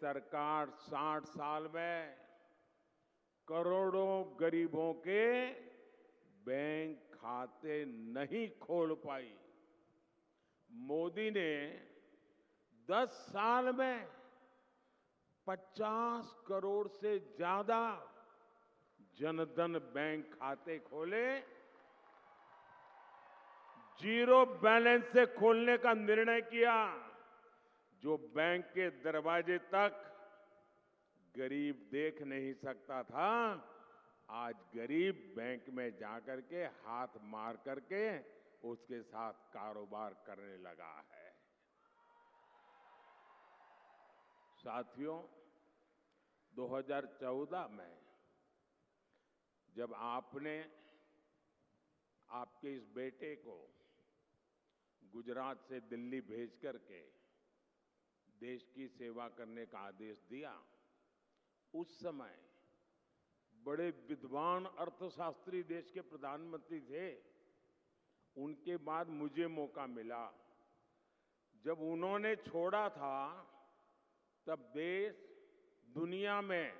सरकार 60 साल में करोड़ों गरीबों के बैंक खाते नहीं खोल पाई। मोदी ने 10 साल में 50 करोड़ से ज्यादा जनधन बैंक खाते खोले। जीरो बैलेंस से खोलने का निर्णय किया। जो बैंक के दरवाजे तक गरीब देख नहीं सकता था, आज गरीब बैंक में जाकर के हाथ मार करके उसके साथ कारोबार करने लगा है। साथियों, 2014 में जब आपने आपके इस बेटे को गुजरात से दिल्ली भेज करके देश की सेवा करने का आदेश दिया, उस समय बड़े विद्वान अर्थशास्त्री देश के प्रधानमंत्री थे। उनके बाद मुझे मौका मिला। जब उन्होंने छोड़ा था तब देश दुनिया में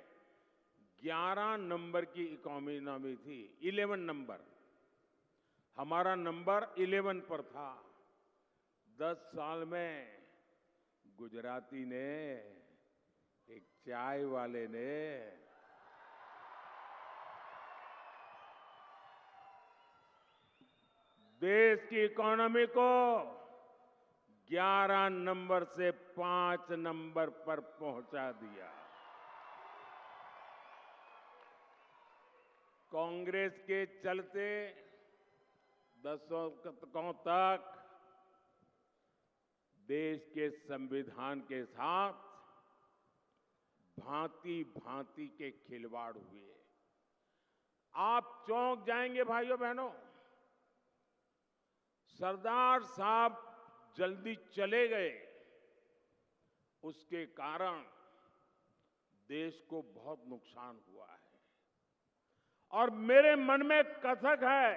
11 नंबर की इकोनॉमी थी, 11 नंबर। हमारा नंबर 11 पर था। 10 साल में गुजराती ने, एक चाय वाले ने देश की इकोनॉमी को 11 नंबर से 5 नंबर पर पहुंचा दिया। कांग्रेस के चलते दशकों तक देश के संविधान के साथ भांति भांति के खिलवाड़ हुए। आप चौंक जाएंगे भाइयों बहनों। सरदार साहब जल्दी चले गए, उसके कारण देश को बहुत नुकसान हुआ है। और मेरे मन में कसक है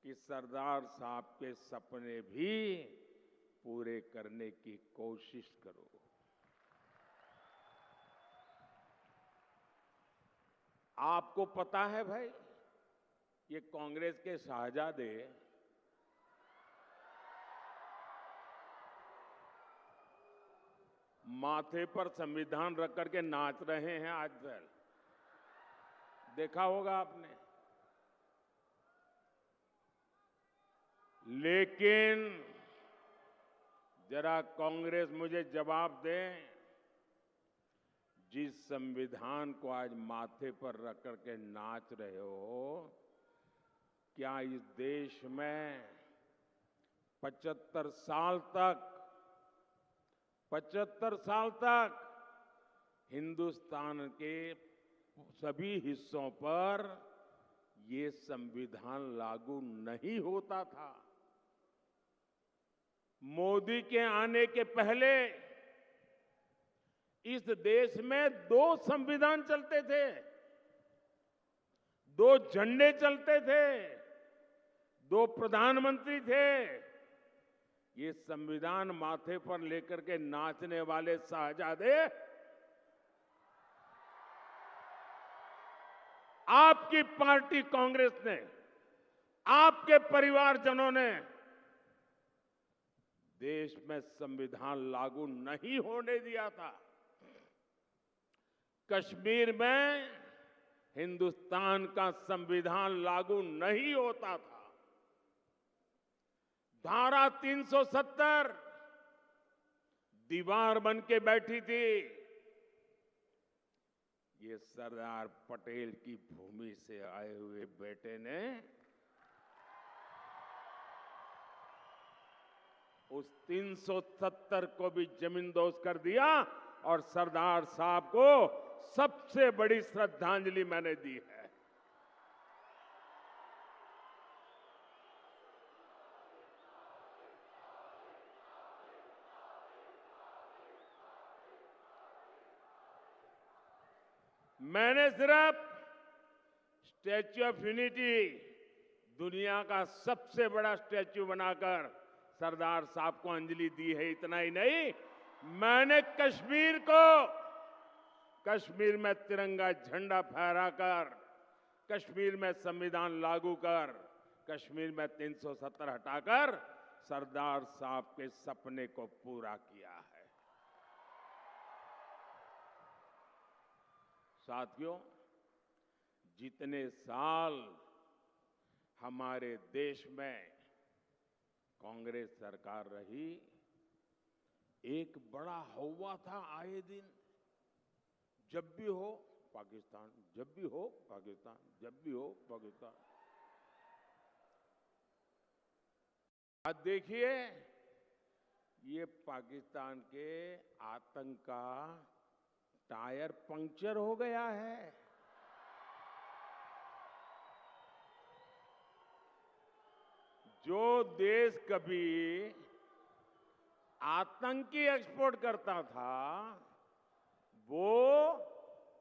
कि सरदार साहब के सपने भी पूरे करने की कोशिश करो। आपको पता है भाई, ये कांग्रेस के शाहजादे माथे पर संविधान रख करके नाच रहे हैं आजकल। देखा होगा आपने। लेकिन जरा कांग्रेस मुझे जवाब दे, जिस संविधान को आज माथे पर रख करके नाच रहे हो, क्या इस देश में 75 साल तक हिंदुस्तान के सभी हिस्सों पर ये संविधान लागू नहीं होता था? मोदी के आने के पहले इस देश में 2 संविधान चलते थे, 2 झंडे चलते थे, 2 प्रधानमंत्री थे। ये संविधान माथे पर लेकर के नाचने वाले शाहजादे आपकी पार्टी कांग्रेस ने, आपके परिवारजनों ने देश में संविधान लागू नहीं होने दिया था। कश्मीर में हिंदुस्तान का संविधान लागू नहीं होता था। धारा 370 दीवार बन के बैठी थी। ये सरदार पटेल की भूमि से आए हुए बेटे ने उस 370 को भी जमींदोज कर दिया। और सरदार साहब को सबसे बड़ी श्रद्धांजलि मैंने दी है। मैंने सिर्फ स्टैच्यू ऑफ यूनिटी, दुनिया का सबसे बड़ा स्टैच्यू बनाकर सरदार साहब को अंजलि दी है, इतना ही नहीं, मैंने कश्मीर में तिरंगा झंडा फहराकर, कश्मीर में संविधान लागू कर, कश्मीर में 370 हटाकर सरदार साहब के सपने को पूरा किया है। साथियों, जितने साल हमारे देश में कांग्रेस सरकार रही, एक बड़ा हौवा था आए दिन, जब भी हो पाकिस्तान, जब भी हो पाकिस्तान, जब भी हो पाकिस्तान। आज देखिए, ये पाकिस्तान के आतंक का टायर पंक्चर हो गया है। जो देश कभी आतंकी एक्सपोर्ट करता था, वो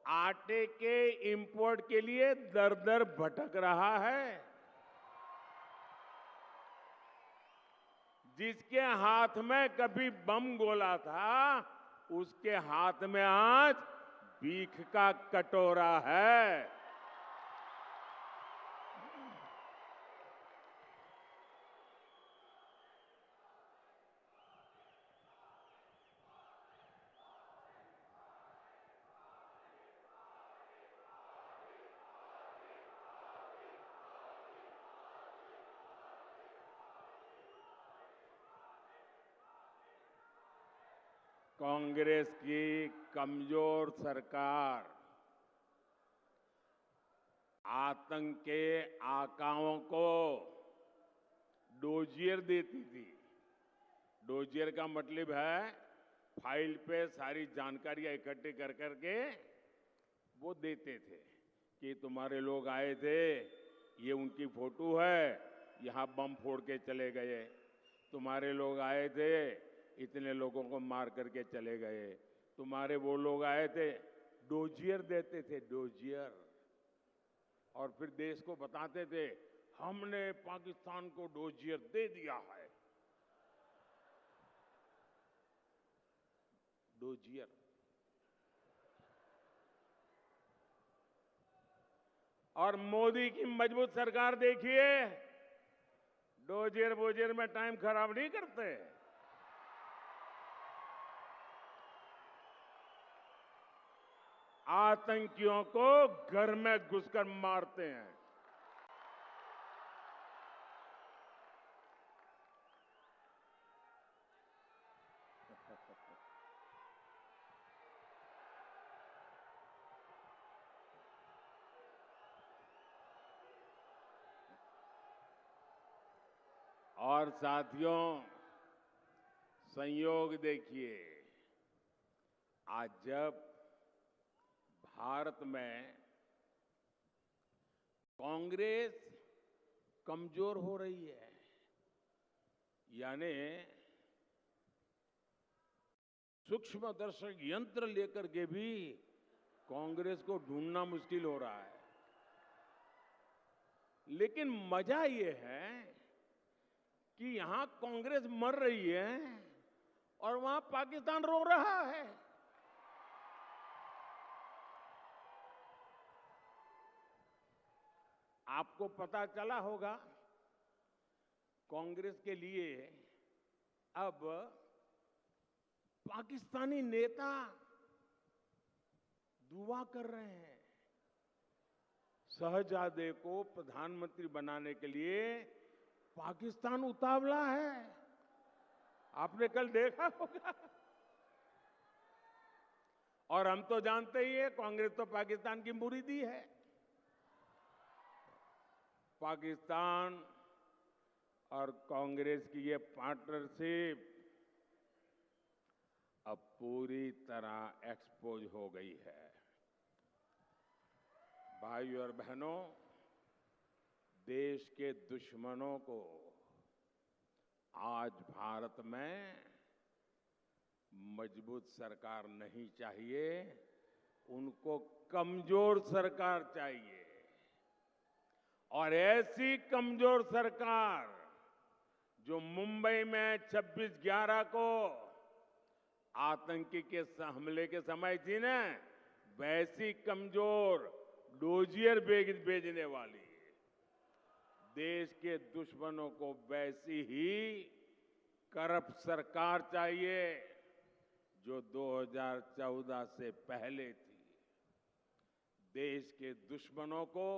आटे के इंपोर्ट के लिए दर दर भटक रहा है। जिसके हाथ में कभी बम गोला था, उसके हाथ में आज भीख का कटोरा है। कांग्रेस की कमजोर सरकार आतंक के आकाओं को डोजियर देती थी। डोजियर का मतलब है फाइल पे सारी जानकारियां इकट्ठी कर करके वो देते थे कि तुम्हारे लोग आए थे, ये उनकी फोटो है, यहां बम फोड़ के चले गए। तुम्हारे लोग आए थे, इतने लोगों को मार करके चले गए। तुम्हारे वो लोग आए थे, डोजियर देते थे, डोजियर। और फिर देश को बताते थे, हमने पाकिस्तान को डोजियर दे दिया है। डोजियर। और मोदी की मजबूत सरकार देखिए, डोजियर बोजियर में टाइम खराब नहीं करते। आतंकियों को घर में घुसकर मारते हैं। और साथियों, संयोग देखिए, आज जब भारत में कांग्रेस कमजोर हो रही है, यानी सूक्ष्मदर्शक यंत्र लेकर के भी कांग्रेस को ढूंढना मुश्किल हो रहा है। लेकिन मजा ये है कि यहां कांग्रेस मर रही है और वहां पाकिस्तान रो रहा है। आपको पता चला होगा, कांग्रेस के लिए अब पाकिस्तानी नेता दुआ कर रहे हैं। शहजादे को प्रधानमंत्री बनाने के लिए पाकिस्तान उतावला है। आपने कल देखा होगा। और हम तो जानते ही है, कांग्रेस तो पाकिस्तान की मुरीदी है। पाकिस्तान और कांग्रेस की ये पार्टनरशिप अब पूरी तरह एक्सपोज हो गई है। भाइयों और बहनों, देश के दुश्मनों को आज भारत में मजबूत सरकार नहीं चाहिए, उनको कमजोर सरकार चाहिए। और ऐसी कमजोर सरकार जो मुंबई में 26/11 को आतंकी के हमले के समय थी ना, वैसी कमजोर डोजियर भेजने वाली। देश के दुश्मनों को वैसी ही करप्ट सरकार चाहिए जो 2014 से पहले थी। देश के दुश्मनों को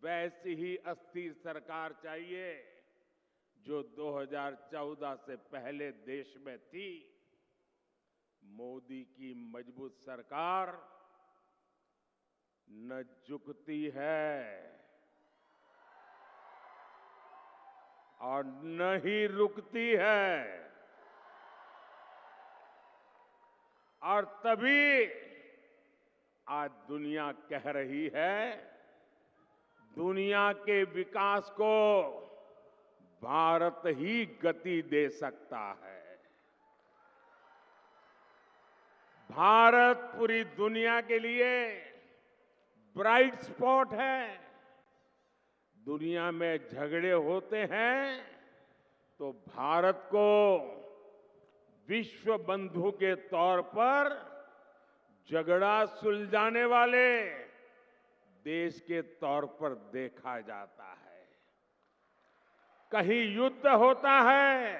वैसी ही अस्थिर सरकार चाहिए जो 2014 से पहले देश में थी। मोदी की मजबूत सरकार न झुकती है और न ही रुकती है, और तभी आज दुनिया कह रही है, दुनिया के विकास को भारत ही गति दे सकता है। भारत पूरी दुनिया के लिए ब्राइट स्पॉट है। दुनिया में झगड़े होते हैं तो भारत को विश्व बंधु के तौर पर झगड़ा सुलझाने वाले देश के तौर पर देखा जाता है। कहीं युद्ध होता है,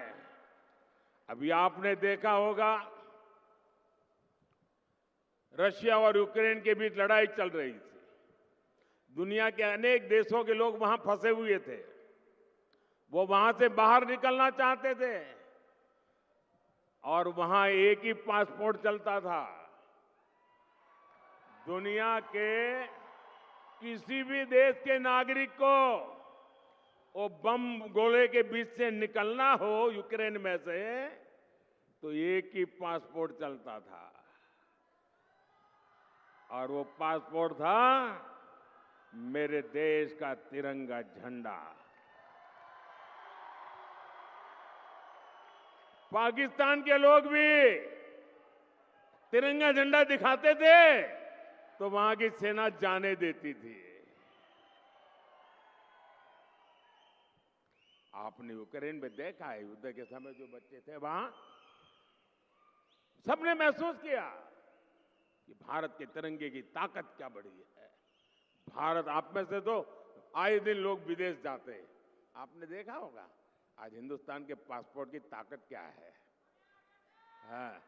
अभी आपने देखा होगा रशिया और यूक्रेन के बीच लड़ाई चल रही थी। दुनिया के अनेक देशों के लोग वहां फंसे हुए थे, वो वहां से बाहर निकलना चाहते थे और वहां एक ही पासपोर्ट चलता था। दुनिया के किसी भी देश के नागरिक को वो बम गोले के बीच से निकलना हो यूक्रेन में से, तो एक ही पासपोर्ट चलता था और वो पासपोर्ट था मेरे देश का तिरंगा झंडा। पाकिस्तान के लोग भी तिरंगा झंडा दिखाते थे तो वहां की सेना जाने देती थी। आपने यूक्रेन में देखा है, युद्ध के समय जो बच्चे थे वहां, सबने महसूस किया कि भारत के तिरंगे की ताकत क्या बड़ी है। भारत, आप में से तो आए दिन लोग विदेश जाते हैं, आपने देखा होगा आज हिंदुस्तान के पासपोर्ट की ताकत क्या है। हाँ।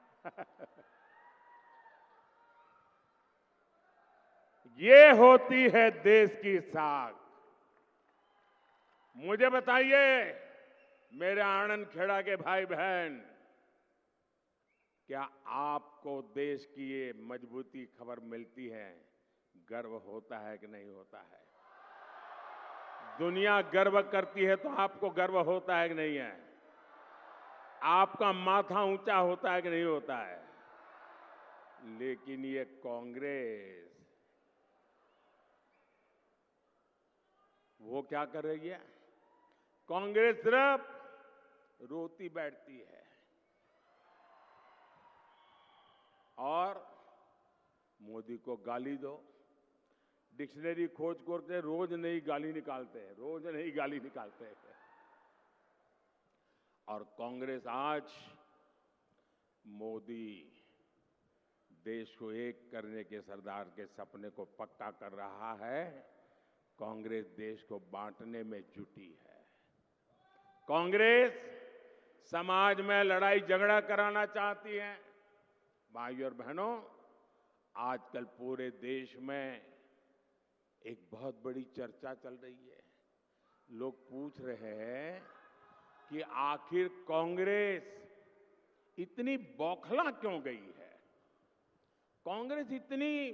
ये होती है देश की साख। मुझे बताइए मेरे आनंद खेड़ा के भाई बहन, क्या आपको देश की ये मजबूती खबर मिलती है, गर्व होता है कि नहीं होता है? दुनिया गर्व करती है तो आपको गर्व होता है कि नहीं है? आपका माथा ऊंचा होता है कि नहीं होता है? लेकिन ये कांग्रेस, वो क्या कर रही है? कांग्रेस सिर्फ रोती बैठती है और मोदी को गाली दो। डिक्शनरी खोज करके रोज नई गाली निकालते हैं, रोज नई गाली निकालते हैं। और कांग्रेस आज मोदी देश को एक करने के सरदार के सपने को पक्का कर रहा है। कांग्रेस देश को बांटने में जुटी है। कांग्रेस समाज में लड़ाई झगड़ा कराना चाहती है। भाइयों और बहनों, आजकल पूरे देश में एक बहुत बड़ी चर्चा चल रही है। लोग पूछ रहे हैं कि आखिर कांग्रेस इतनी बौखला क्यों गई है? कांग्रेस इतनी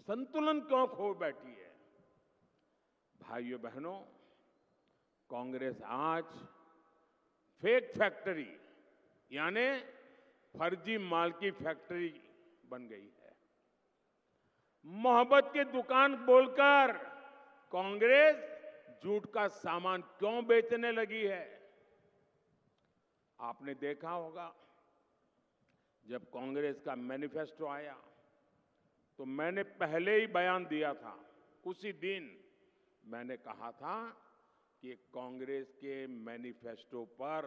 संतुलन क्यों खो बैठी है? भाइयों बहनों, कांग्रेस आज फेक फैक्ट्री यानी फर्जी माल की फैक्ट्री बन गई है। मोहब्बत की दुकान बोलकर कांग्रेस झूठ का सामान क्यों बेचने लगी है? आपने देखा होगा जब कांग्रेस का मैनिफेस्टो आया तो मैंने पहले ही बयान दिया था। उसी दिन मैंने कहा था कि कांग्रेस के मैनिफेस्टो पर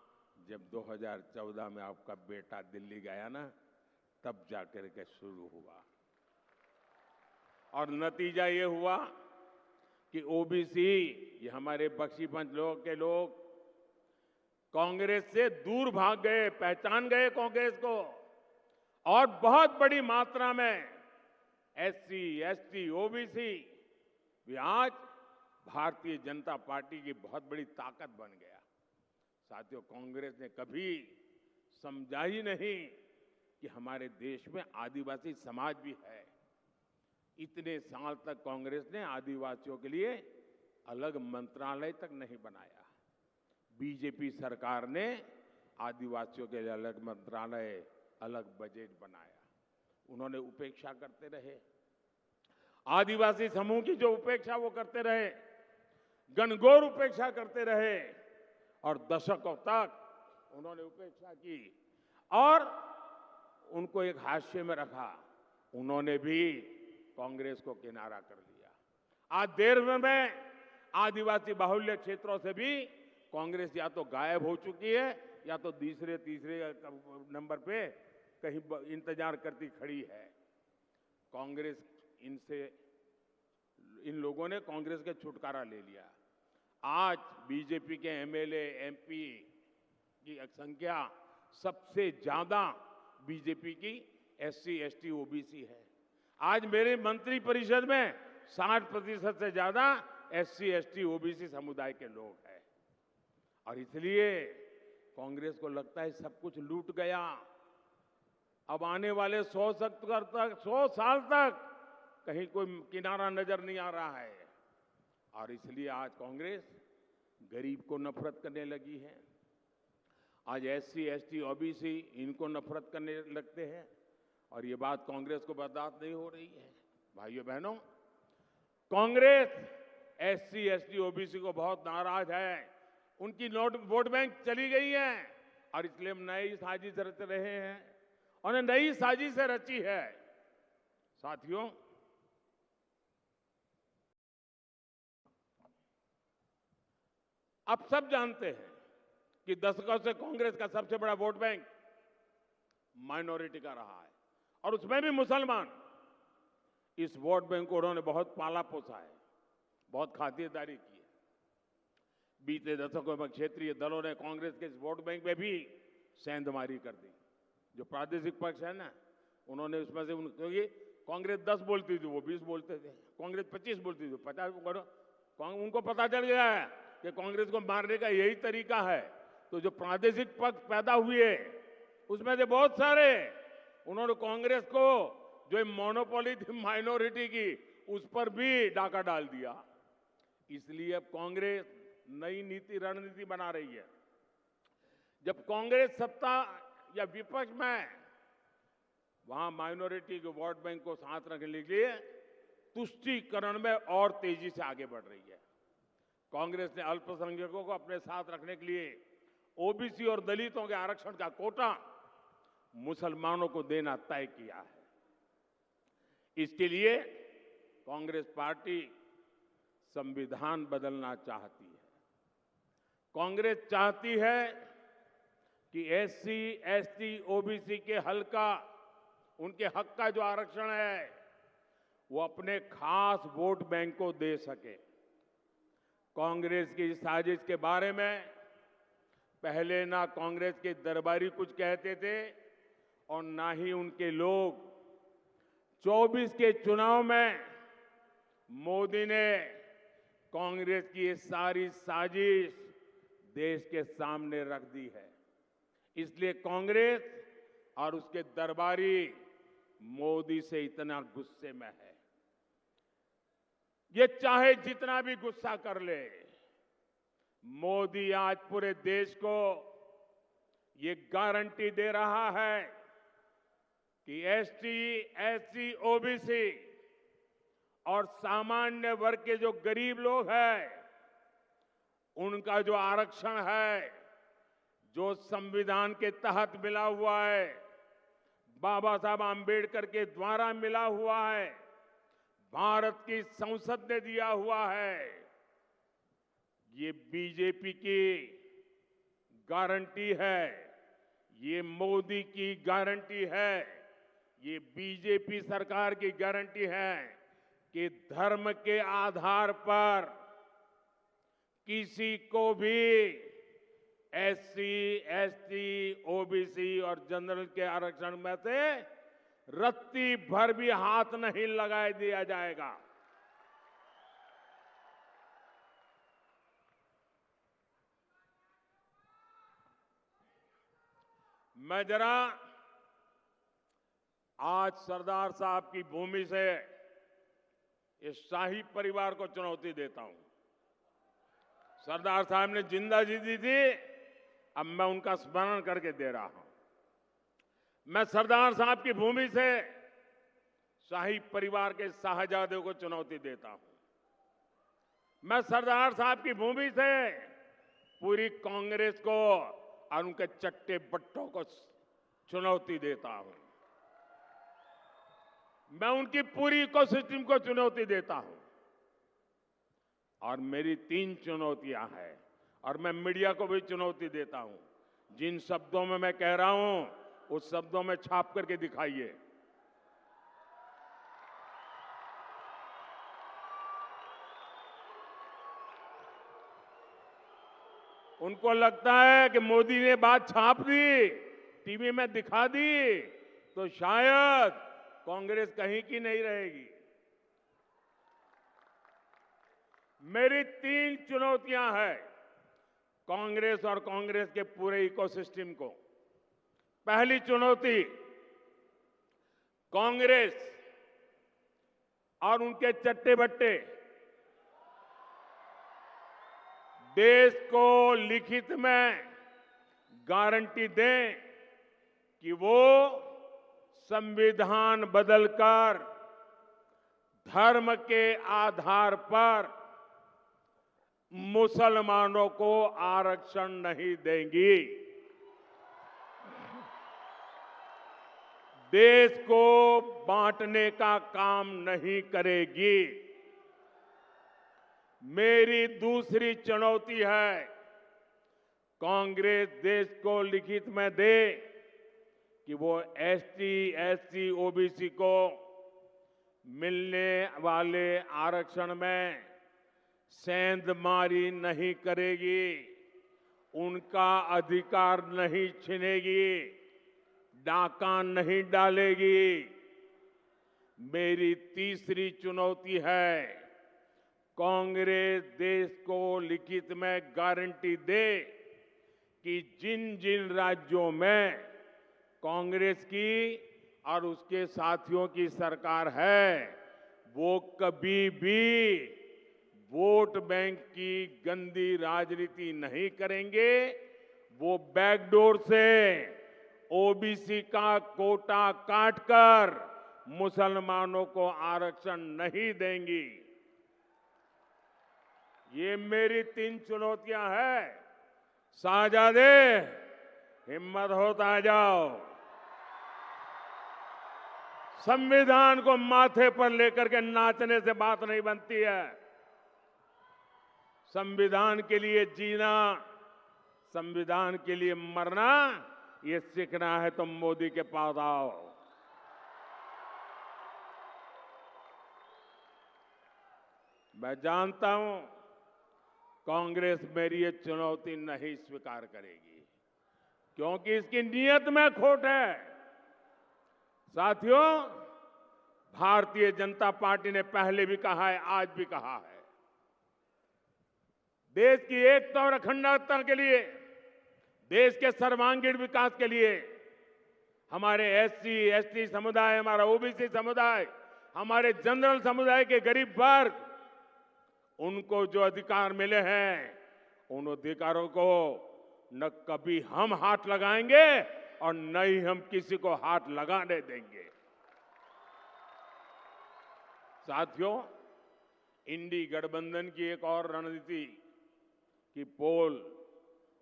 जब 2014 में आपका बेटा दिल्ली गया ना, तब जाकर के शुरू हुआ। और नतीजा ये हुआ कि ओबीसी, ये हमारे बख्शीपंथ लोग के लोग कांग्रेस से दूर भाग गए, पहचान गए कांग्रेस को, और बहुत बड़ी मात्रा में एससी, एसटी, ओबीसी भी आज भारतीय जनता पार्टी की बहुत बड़ी ताकत बन गया। साथियों, कांग्रेस ने कभी समझा ही नहीं कि हमारे देश में आदिवासी समाज भी है। इतने साल तक कांग्रेस ने आदिवासियों के लिए अलग मंत्रालय तक नहीं बनाया। बीजेपी सरकार ने आदिवासियों के लिए अलग मंत्रालय, अलग बजट बनाया। उन्होंने उपेक्षा करते रहे, आदिवासी समूह की जो उपेक्षा वो करते रहे, घनघोर उपेक्षा करते रहे, और दशकों तक उन्होंने उपेक्षा की और उनको एक हाशिए में रखा। उन्होंने भी कांग्रेस को किनारा कर लिया। आज देर में आदिवासी बाहुल्य क्षेत्रों से भी कांग्रेस या तो गायब हो चुकी है या तो तीसरे नंबर पे कहीं इंतजार करती खड़ी है। कांग्रेस इन लोगों ने कांग्रेस का छुटकारा ले लिया। आज बीजेपी के एमएलए, एमपी की संख्या सबसे ज्यादा बीजेपी की एससी, एसटी, ओबीसी है। आज मेरे मंत्री परिषद में 60% से ज्यादा एससी, एसटी, ओबीसी समुदाय के लोग हैं। और इसलिए कांग्रेस को लगता है सब कुछ लूट गया। अब आने वाले 100 साल तक कहीं कोई किनारा नजर नहीं आ रहा है। और इसलिए आज कांग्रेस गरीब को नफरत करने लगी है। आज एससी, एसटी, ओबीसी इनको नफरत करने लगते हैं, और ये बात कांग्रेस को बर्दाश्त नहीं हो रही है। भाइयों बहनों, कांग्रेस एससी, एसटी, ओबीसी को बहुत नाराज है। उनकी वोट बैंक चली गई है, और इसलिए हम नई साजिश रच रहे हैं। उन्हें नई साजिश रची है। साथियों, अब सब जानते हैं कि दशकों से कांग्रेस का सबसे बड़ा वोट बैंक माइनॉरिटी का रहा है, और उसमें भी मुसलमान। इस वोट बैंक को उन्होंने बहुत पाला पोसा है, बहुत खातिरदारी की है। बीते दशकों में क्षेत्रीय दलों ने कांग्रेस के इस वोट बैंक में भी सेंधमारी कर दी। जो प्रादेशिक पक्ष है ना, उन्होंने उसमें से क्योंकि कांग्रेस 10 बोलती थी, वो 20 बोलते थे। कांग्रेस 25 बोलती थी, 50। उनको पता चल गया है कि कांग्रेस को मारने का यही तरीका है। तो जो प्रादेशिक पक्ष पैदा हुए उसमें से बहुत सारे उन्होंने कांग्रेस को जो मोनोपोली थी माइनॉरिटी की, उस पर भी डाका डाल दिया। इसलिए अब कांग्रेस नई नीति रणनीति बना रही है। जब कांग्रेस सत्ता या विपक्ष में, वहां माइनॉरिटी के वोट बैंक को साथ रखने के लिए तुष्टीकरण में और तेजी से आगे बढ़ रही है। कांग्रेस ने अल्पसंख्यकों को अपने साथ रखने के लिए ओबीसी और दलितों के आरक्षण का कोटा मुसलमानों को देना तय किया है। इसके लिए कांग्रेस पार्टी संविधान बदलना चाहती है। कांग्रेस चाहती है कि एससी, एसटी, ओबीसी के उनके हक का जो आरक्षण है वो अपने खास वोट बैंक को दे सके। कांग्रेस की साजिश के बारे में पहले ना कांग्रेस के दरबारी कुछ कहते थे और ना ही उनके लोग। 24 के चुनाव में मोदी ने कांग्रेस की ये सारी साजिश देश के सामने रख दी है। इसलिए कांग्रेस और उसके दरबारी मोदी से इतना गुस्से में है। ये चाहे जितना भी गुस्सा कर ले, मोदी आज पूरे देश को ये गारंटी दे रहा है कि एसटी, एससी, ओबीसी और सामान्य वर्ग के जो गरीब लोग हैं, उनका जो आरक्षण है, जो संविधान के तहत मिला हुआ है, बाबा साहब आंबेडकर के द्वारा मिला हुआ है, भारत की संसद ने दिया हुआ है, ये बीजेपी की गारंटी है, ये मोदी की गारंटी है, ये बीजेपी सरकार की गारंटी है कि धर्म के आधार पर किसी को भी एससी, एसटी, ओबीसी और जनरल के आरक्षण में से रत्ती भर भी हाथ नहीं लगाए दिया जाएगा। मैं जरा आज सरदार साहब की भूमि से इस शाही परिवार को चुनौती देता हूं। सरदार साहब ने जिंदगी दी थी, अब मैं उनका स्मरण करके दे रहा हूं। मैं सरदार साहब की भूमि से शाही परिवार के शाहजादों को चुनौती देता हूं। मैं सरदार साहब की भूमि से पूरी कांग्रेस को और उनके चट्टे बट्टों को चुनौती देता हूं। मैं उनकी पूरी इकोसिस्टम को चुनौती देता हूं। और मेरी 3 चुनौतियां हैं और मैं मीडिया को भी चुनौती देता हूं। जिन शब्दों में मैं कह रहा हूं उस शब्दों में छाप करके दिखाइए। उनको लगता है कि मोदी ने बात छाप दी, टीवी में दिखा दी, तो शायद कांग्रेस कहीं की नहीं रहेगी। मेरी 3 चुनौतियां हैं कांग्रेस और कांग्रेस के पूरे इकोसिस्टम को। पहली चुनौती, कांग्रेस और उनके चट्टे बट्टे देश को लिखित में गारंटी दें कि वो संविधान बदलकर धर्म के आधार पर मुसलमानों को आरक्षण नहीं देंगी। देश को बांटने का काम नहीं करेगी। मेरी दूसरी चुनौती है, कांग्रेस देश को लिखित में दे कि वो एसटी, एससी, ओबीसी को मिलने वाले आरक्षण में सेंधमारी नहीं करेगी, उनका अधिकार नहीं छीनेगी, डाका नहीं डालेगी। मेरी तीसरी चुनौती है, कांग्रेस देश को लिखित में गारंटी दे कि जिन जिन राज्यों में कांग्रेस की और उसके साथियों की सरकार है, वो कभी भी वोट बैंक की गंदी राजनीति नहीं करेंगे। वो बैकडोर से ओबीसी का कोटा काटकर मुसलमानों को आरक्षण नहीं देंगी। ये मेरी 3 चुनौतियां हैं। शाहजादे, हिम्मत हो तो आ जाओ। संविधान को माथे पर लेकर के नाचने से बात नहीं बनती है। संविधान के लिए जीना, संविधान के लिए मरना, ये सीखना है तो मोदी के पास आओ। मैं जानता हूं कांग्रेस मेरी ये चुनौती नहीं स्वीकार करेगी, क्योंकि इसकी नीयत में खोट है। साथियों, भारतीय जनता पार्टी ने पहले भी कहा है, आज भी कहा है, देश की एकता और अखंडता के लिए, देश के सर्वांगीण विकास के लिए हमारे एससी, एसटी समुदाय, हमारा ओबीसी समुदाय, हमारे जनरल समुदाय के गरीब वर्ग, उनको जो अधिकार मिले हैं, उन अधिकारों को न कभी हम हाथ लगाएंगे और न ही हम किसी को हाथ लगाने देंगे। साथियों, इंडी गठबंधन की एक और रणनीति की पोल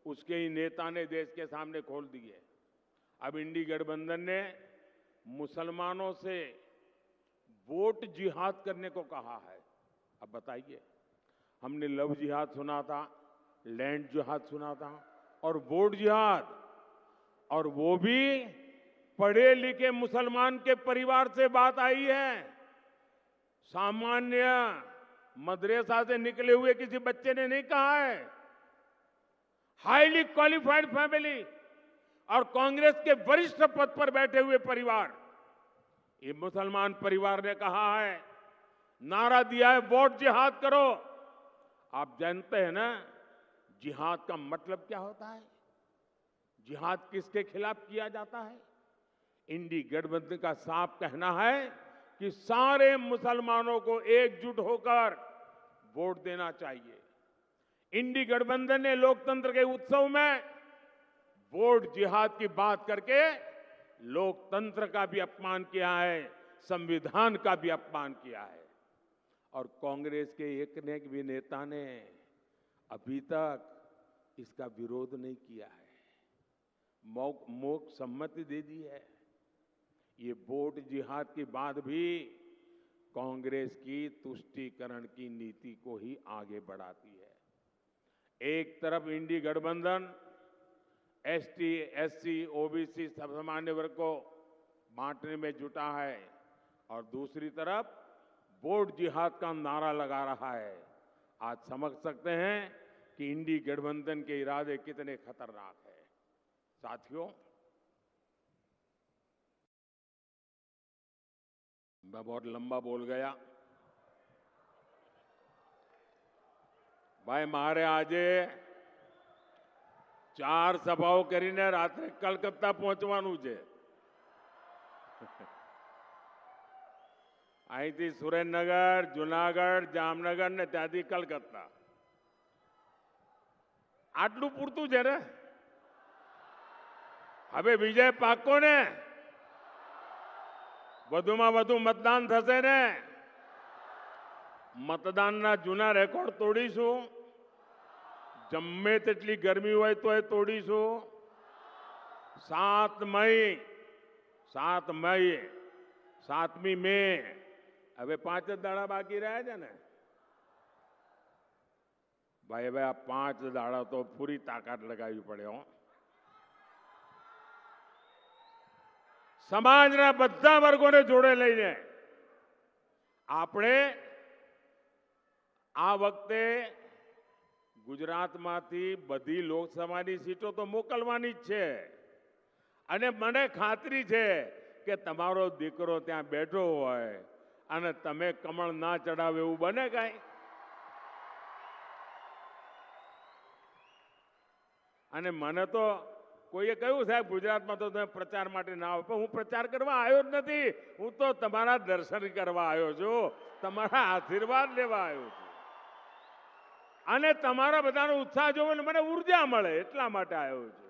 उसके ही नेता ने देश के सामने खोल दी है। अब इंडी गठबंधन ने मुसलमानों से वोट जिहाद करने को कहा है। अब बताइए, हमने लव जिहाद सुना था, लैंड जिहाद सुना था, और वोट जिहाद, और वो भी पढ़े लिखे मुसलमान के परिवार से बात आई है। सामान्य मदरसा से निकले हुए किसी बच्चे ने नहीं कहा है। हाईली क्वालिफाइड फैमिली और कांग्रेस के वरिष्ठ पद पर बैठे हुए परिवार, ये मुसलमान परिवार ने कहा है, नारा दिया है, वोट जिहाद करो। आप जानते हैं ना जिहाद का मतलब क्या होता है? जिहाद किसके खिलाफ किया जाता है? इंडी गठबंधन का साफ कहना है कि सारे मुसलमानों को एकजुट होकर वोट देना चाहिए। इंडी गठबंधन ने लोकतंत्र के उत्सव में वोट जिहाद की बात करके लोकतंत्र का भी अपमान किया है, संविधान का भी अपमान किया है। और कांग्रेस के एक ने भी नेता ने अभी तक इसका विरोध नहीं किया है, मौक सम्मति दे दी है। ये वोट जिहाद की बात भी कांग्रेस की तुष्टीकरण की नीति को ही आगे बढ़ाती है। एक तरफ इंडी गठबंधन एसटी, एससी, ओबीसी सामान्य वर्ग को बांटने में जुटा है और दूसरी तरफ वोट जिहाद का नारा लगा रहा है। आज समझ सकते हैं कि इंडी गठबंधन के इरादे कितने खतरनाक हैं। साथियों, मैं बहुत लंबा बोल गया। भाई मारे आजे 4 સભાઓ કરીને રાત્રે કલકત્તા પહોંચવાનું છે। અહીંથી સુરેન્દ્રનગર, જુનાગઢ, જામનગર ને ત્યાંથી કલકત્તા, આટલું પૂરતું છે ને? હવે વિજય પાક્કો ને? વધુમાં વધુ મતદાન થશે ને? મતદાનના જૂના રેકોર્ડ તોડીશું। ગમે તેટલી ગરમી હોય તો એ તોડીશું। 7મી મે હવે 5 જ દાડા બાકી રહ્યા છે ને ભાઈ। હવે આ 5 દાડા તો પૂરી તાકાત લગાવવી પડે હો। સમાજના બધા વર્ગોને જોડે લઈને આપણે આ વખતે ગુજરાતમાંથી બધી લોકસભાની સીટો તો મોકલવાની જ છે અને મને ખાતરી છે કે તમારો દીકરો ત્યાં બેઠો હોય અને તમે કમળ ના ચડાવે એવું બને કાંઈ? અને મને તો કોઈએ કહ્યું સાહેબ ગુજરાતમાં તો તમે પ્રચાર માટે ના આવો, પણ હું પ્રચાર કરવા આવ્યો જ નથી। હું તો તમારા દર્શન કરવા આવ્યો છું, તમારા આશીર્વાદ લેવા આવ્યો છું અને તમારા બધાનો ઉત્સાહ જોઈને મને ઉર્જા મળે એટલા માટે આવ્યો છું।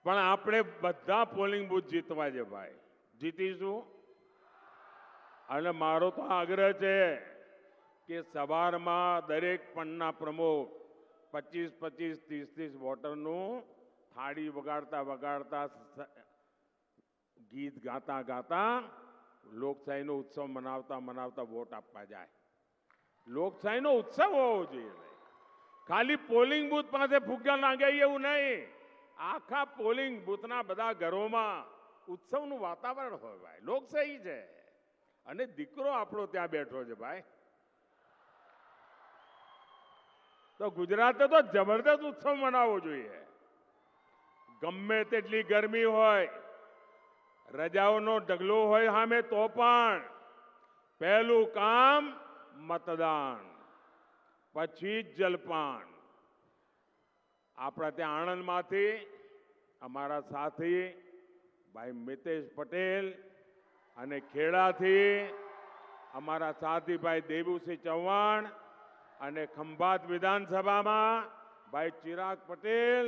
પણ આપણે બધા પોલિંગ બૂથ જીતવા છે ભાઈ, જીતીશું। અને મારો તો આગ્રહ છે કે સવારમાં દરેક પંચના પ્રમુખ 25-25, 30-30 વોટરનું થાળી વગાડતા વગાડતા ગીત ગાતા ગાતા લોકશાહીનો ઉત્સવ મનાવતા મનાવતા વોટ આપવા જાય। લોકશાહીનો ઉત્સવ હોવો જોઈએ, ખાલી પોલિંગ બૂથ પાસે ફુગ્ગા લાગે એવું નહીં। આખા પોલિંગ બૂથના બધા ઘરોમાં ઉત્સવનું વાતાવરણ હોય ભાઈ। લોકશાહી છે અને દીકરો આપણો ત્યાં બેઠો છે ભાઈ। તો ગુજરાતે તો જબરદસ્ત ઉત્સવ મનાવવો જોઈએ। ગમે તેટલી ગરમી હોય, રજાઓનો ઢગલો હોય સામે, તો પણ પહેલું કામ મતદાન, પછી જલપાન। આપણા ત્યાં આણંદમાંથી અમારા સાથી ભાઈ મિતેશ પટેલ અને ખેડાથી અમારા સાથી ભાઈ દેવુસિંહ ચૌહાણ અને ખંભાત વિધાનસભામાં ભાઈ ચિરાગ પટેલ,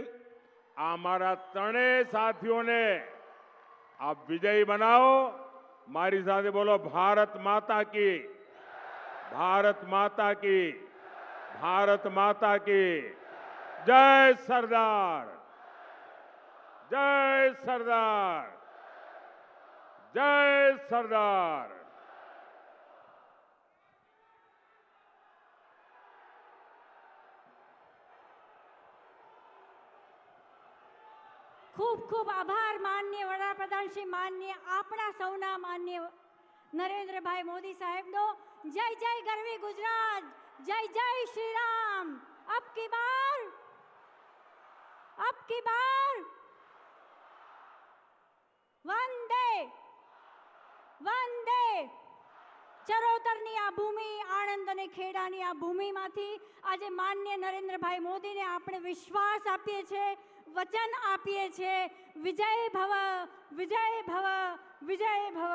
આ અમારા ત્રણેય સાથીઓને આપ વિજયી બનાવો। મારી સાથે બોલો, ભારત માતા की, भारत माता की, भारत माता की जय सरदार, जय सरदार, जय सरदार। ખૂબ ખૂબ આભાર માનનીય વડાપ્રધાન શ્રી, માનનીય આપણા સૌના માનનીય નરેન્દ્રભાઈ મોદી સાહેબનો. જય જય ગરવી ગુજરાત, જય જય શ્રી રામ. અબ કી બાર વંદે વંદે. ચરોતરની આ ભૂમિ, આણંદ અને ખેડાની આ ભૂમિમાંથી આજે માનનીય નરેન્દ્રભાઈ મોદીને આપણે વિશ્વાસ આપીએ છીએ, વચન આપીએ છીએ, વિજય ભવ, વિજય ભવ, વિજય ભવ.